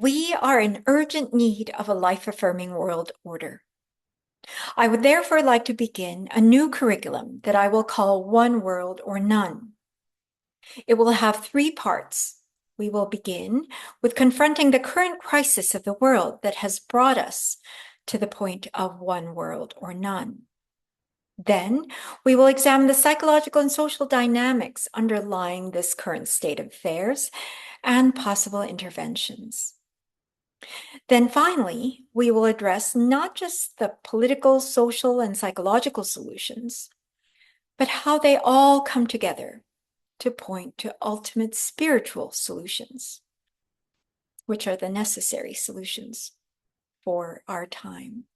We are in urgent need of a life-affirming world order. I would therefore like to begin a new curriculum that I will call One World or None. It will have three parts. We will begin with confronting the current crisis of the world that has brought us to the point of one world or none. Then we will examine the psychological and social dynamics underlying this current state of affairs and possible interventions. Then finally, we will address not just the political, social, and psychological solutions, but how they all come together to point to ultimate spiritual solutions, which are the necessary solutions for our time.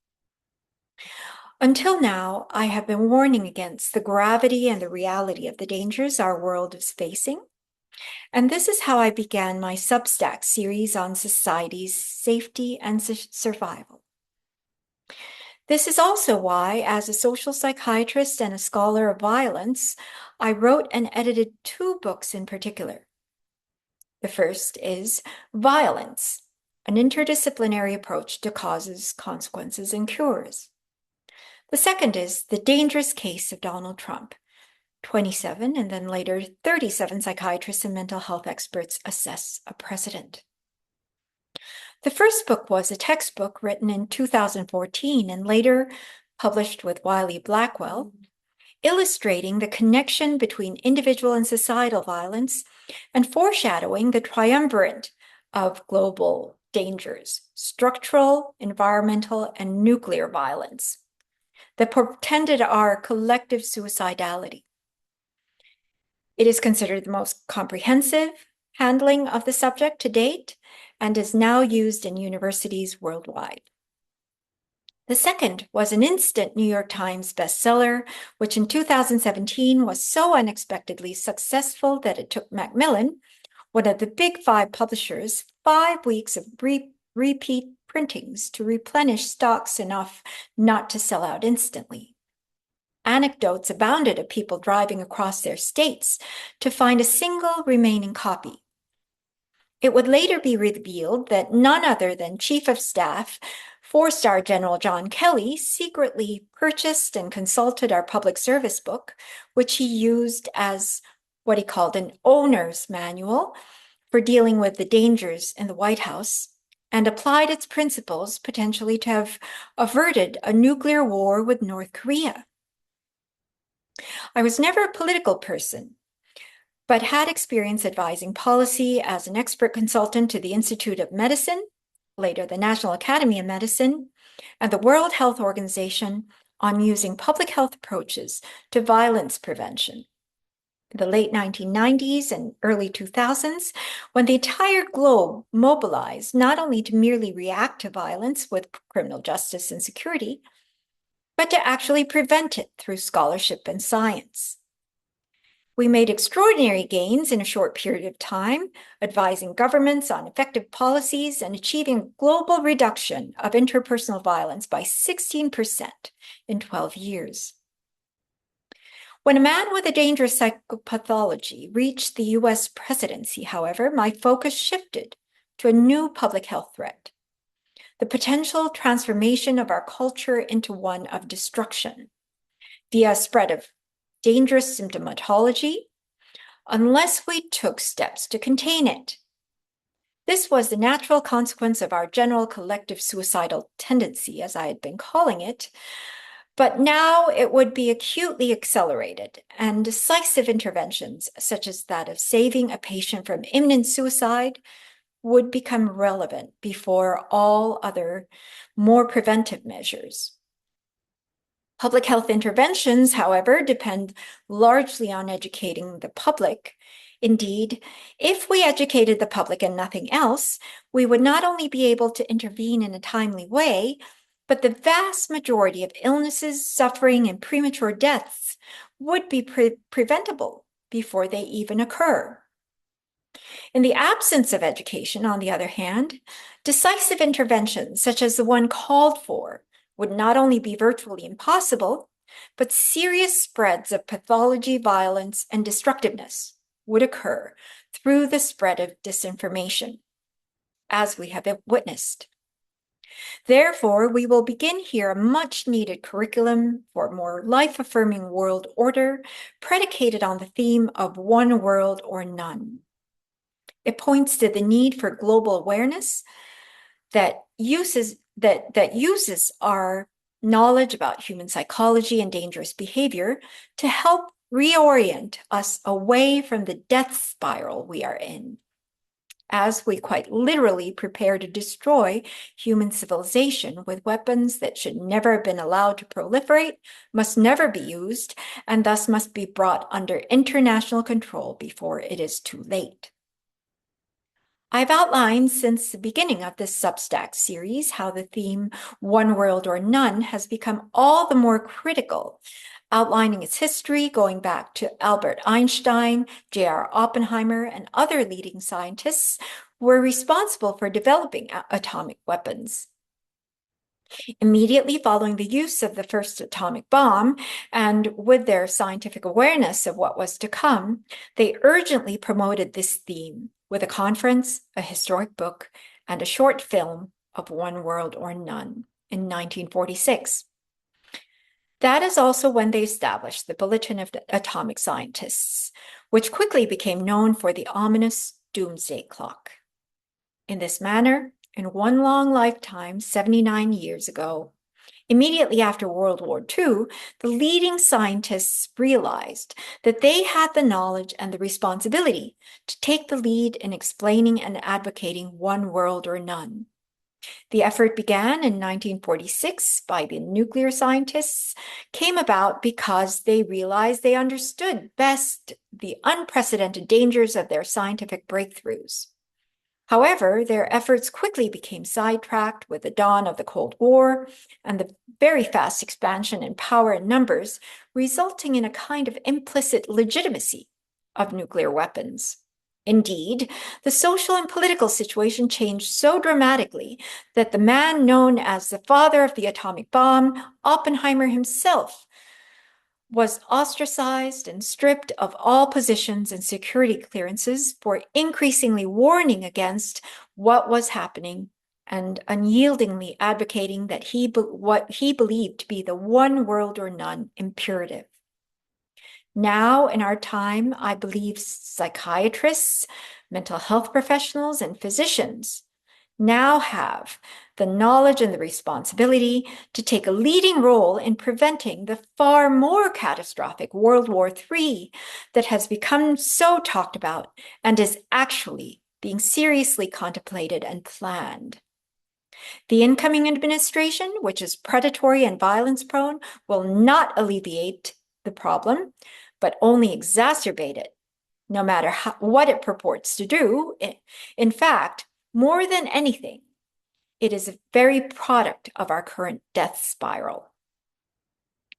Until now, I have been warning against the gravity and the reality of the dangers our world is facing. And this is how I began my Substack series on society's safety and survival. This is also why, as a social psychiatrist and a scholar of violence, I wrote and edited two books in particular. The first is Violence, an interdisciplinary approach to causes, consequences, and cures. The second is The Dangerous Case of Donald Trump. 27 and then later 37 psychiatrists and mental health experts assess a precedent. The first book was a textbook written in 2014 and later published with Wiley Blackwell, illustrating the connection between individual and societal violence and foreshadowing the triumvirate of global dangers: structural, environmental, and nuclear violence that portended our collective suicidality. It is considered the most comprehensive handling of the subject to date and is now used in universities worldwide. The second was an instant New York Times bestseller, which in 2017 was so unexpectedly successful that it took Macmillan, one of the big five publishers, 5 weeks of repeat printings to replenish stocks enough not to sell out instantly. Anecdotes abounded of people driving across their states to find a single remaining copy. It would later be revealed that none other than Chief of Staff, 4-star General John Kelly, secretly purchased and consulted our public service book, which he used as what he called an owner's manual for dealing with the dangers in the White House, and applied its principles potentially to have averted a nuclear war with North Korea. I was never a political person, but had experience advising policy as an expert consultant to the Institute of Medicine, later the National Academy of Medicine, and the World Health Organization on using public health approaches to violence prevention. In the late 1990s and early 2000s, when the entire globe mobilized not only to merely react to violence with criminal justice and security, but to actually prevent it through scholarship and science. We made extraordinary gains in a short period of time, advising governments on effective policies and achieving global reduction of interpersonal violence by 16% in 12 years. When a man with a dangerous psychopathology reached the US presidency, however, my focus shifted to a new public health threat: the potential transformation of our culture into one of destruction via spread of dangerous symptomatology unless we took steps to contain it. This was the natural consequence of our general collective suicidal tendency, as I had been calling it, but now it would be acutely accelerated, and decisive interventions, such as that of saving a patient from imminent suicide, would become relevant before all other more preventive measures. Public health interventions, however, depend largely on educating the public. Indeed, if we educated the public and nothing else, we would not only be able to intervene in a timely way, but the vast majority of illnesses, suffering, and premature deaths would be preventable before they even occur. In the absence of education, on the other hand, decisive interventions, such as the one called for, would not only be virtually impossible, but serious spreads of pathology, violence, and destructiveness would occur through the spread of disinformation. as we have witnessed. Therefore, we will begin here a much-needed curriculum for a more life-affirming world order predicated on the theme of one world or none. It points to the need for global awareness that uses our knowledge about human psychology and dangerous behavior to help reorient us away from the death spiral we are in, as we quite literally prepare to destroy human civilization with weapons that should never have been allowed to proliferate, must never be used, and thus must be brought under international control before it is too late. I've outlined since the beginning of this Substack series how the theme one world or none has become all the more critical, outlining its history going back to Albert Einstein, J.R. Oppenheimer, and other leading scientists who were responsible for developing atomic weapons. Immediately following the use of the first atomic bomb, and with their scientific awareness of what was to come, they urgently promoted this theme with a conference, a historic book, and a short film of One World or None in 1946. That is also when they established the Bulletin of Atomic Scientists, which quickly became known for the ominous doomsday clock. In this manner, in one long lifetime, 79 years ago, immediately after World War II, the leading scientists realized that they had the knowledge and the responsibility to take the lead in explaining and advocating one world or none. The effort began in 1946 by the nuclear scientists, came about because they realized they understood best the unprecedented dangers of their scientific breakthroughs. However, their efforts quickly became sidetracked with the dawn of the Cold War and the very fast expansion in power and numbers, resulting in a kind of implicit legitimacy of nuclear weapons. Indeed, the social and political situation changed so dramatically that the man known as the father of the atomic bomb, Oppenheimer himself, was ostracized and stripped of all positions and security clearances for increasingly warning against what was happening and unyieldingly advocating that what he believed to be the one world or none imperative. Now, in our time, I believe psychiatrists, mental health professionals, and physicians now have the knowledge and the responsibility to take a leading role in preventing the far more catastrophic World War III that has become so talked about and is actually being seriously contemplated and planned. The incoming administration, which is predatory and violence-prone, will not alleviate the problem, but only exacerbate it, no matter what it purports to do. In fact, more than anything, it is a very product of our current death spiral.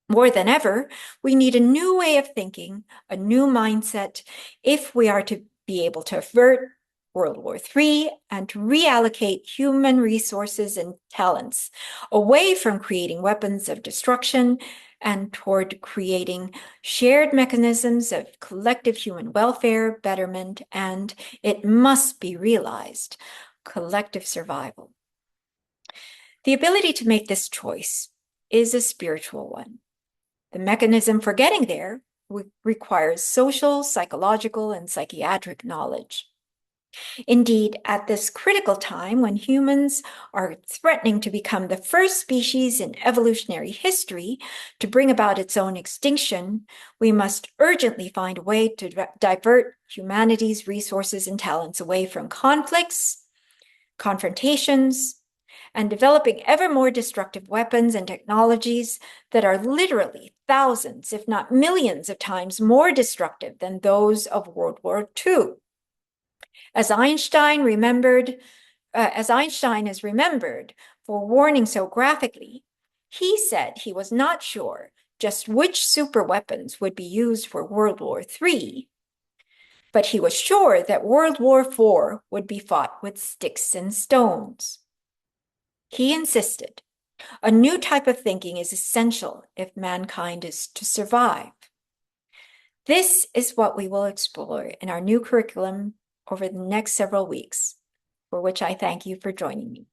More than ever, we need a new way of thinking, a new mindset, if we are to be able to avert World War III and to reallocate human resources and talents away from creating weapons of destruction and toward creating shared mechanisms of collective human welfare, betterment, and, it must be realized, collective survival. The ability to make this choice is a spiritual one. The mechanism for getting there requires social, psychological, and psychiatric knowledge. Indeed, at this critical time when humans are threatening to become the first species in evolutionary history to bring about its own extinction, we must urgently find a way to divert humanity's resources and talents away from conflicts, confrontations, and developing ever more destructive weapons and technologies that are literally thousands, if not millions of times more destructive than those of World War II. As Einstein is remembered for warning so graphically, he said he was not sure just which superweapons would be used for World War III, but he was sure that World War IV would be fought with sticks and stones. He insisted a new type of thinking is essential if mankind is to survive. This is what we will explore in our new curriculum over the next several weeks. for which I thank you for joining me.